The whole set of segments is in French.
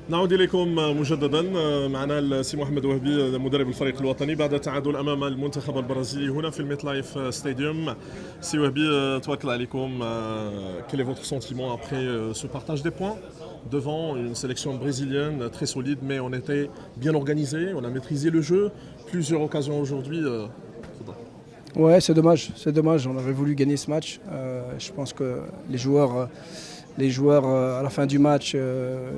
نعود إليكم مجددا. معنا السي محمد وهبي مدرب الفريق الوطني بعد التعادل أمام المنتخب البرازيلي هنا في الميت لايف ستاديوم. سي وهبي تواكل عليكم. Quel est votre sentiment après ce partage des points devant une sélection brésilienne très solide, mais on était bien organisé, on a maîtrisé le jeu, plusieurs occasions aujourd'hui. Ouais, c'est dommage. On aurait voulu gagner ce match. Je pense que les joueurs à la fin du match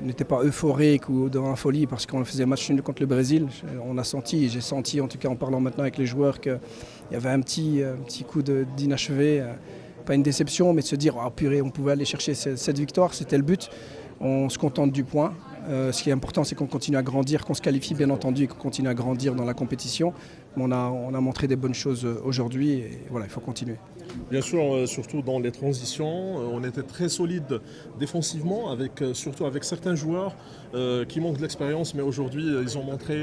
n'étaient pas euphoriques ou dans la folie parce qu'on faisait match nul contre le Brésil. J'ai senti en tout cas en parlant maintenant avec les joueurs qu'il y avait un petit coup d'inachevé. Pas une déception, mais de se dire ah purée, on pouvait aller chercher cette victoire, c'était le but. On se contente du point. Ce qui est important, c'est qu'on continue à grandir, qu'on se qualifie bien entendu et qu'on continue à grandir dans la compétition. On a montré des bonnes choses aujourd'hui et voilà, il faut continuer. Bien sûr, surtout dans les transitions, on était très solide défensivement, surtout avec certains joueurs qui manquent de l'expérience, mais aujourd'hui ils ont montré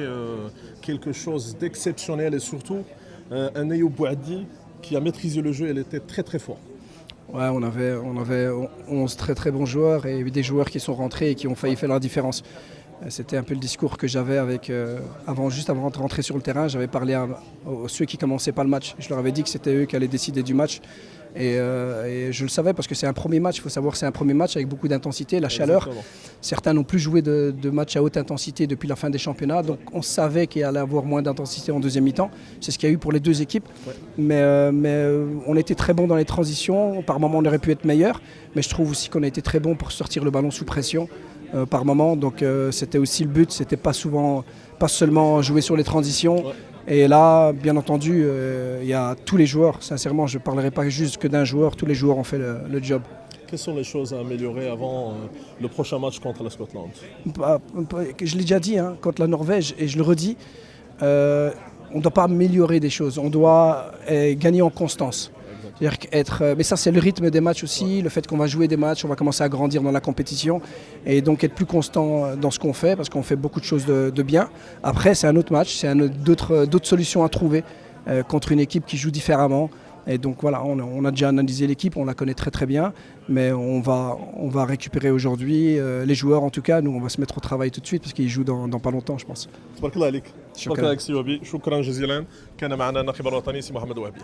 quelque chose d'exceptionnel et surtout un Ayoub Bouadi qui a maîtrisé le jeu, elle était très très fort. Ouais, on avait 11 très très bons joueurs et des joueurs qui sont rentrés et qui ont failli faire la différence. C'était un peu le discours que j'avais juste avant de rentrer sur le terrain. J'avais parlé à ceux qui ne commençaient pas le match. Je leur avais dit que c'était eux qui allaient décider du match. Et je le savais parce que c'est un premier match. Il faut savoir que c'est un premier match avec beaucoup d'intensité, la chaleur. Exactement. Certains n'ont plus joué de match à haute intensité depuis la fin des championnats. Donc on savait qu'il allait avoir moins d'intensité en deuxième mi-temps. C'est ce qu'il y a eu pour les deux équipes. Ouais. Mais on était très bon dans les transitions. Par moments, on aurait pu être meilleur. Mais je trouve aussi qu'on a été très bon pour sortir le ballon sous pression. Par moment, donc c'était aussi le but, c'était pas seulement jouer sur les transitions. Ouais. Et là, bien entendu, il y a tous les joueurs, sincèrement, je ne parlerai pas juste que d'un joueur, tous les joueurs ont fait le job. Quelles sont les choses à améliorer avant le prochain match contre la Scotland? Je l'ai déjà dit, contre la Norvège, et je le redis, on ne doit pas améliorer des choses, on doit gagner en constance. Mais ça c'est le rythme des matchs aussi, le fait qu'on va jouer des matchs, on va commencer à grandir dans la compétition et donc être plus constant dans ce qu'on fait parce qu'on fait beaucoup de choses de bien. Après c'est un autre match, c'est d'autres solutions à trouver contre une équipe qui joue différemment. Et donc voilà, on a déjà analysé l'équipe, on la connaît très très bien, mais on va récupérer aujourd'hui les joueurs en tout cas, nous on va se mettre au travail tout de suite parce qu'ils jouent dans pas longtemps je pense. تبارك الله عليك. شكراً. تبارك الله عليك سي وهبي، شكرا جزيلا. كان معنا الناخب الوطني سي محمد وهبي.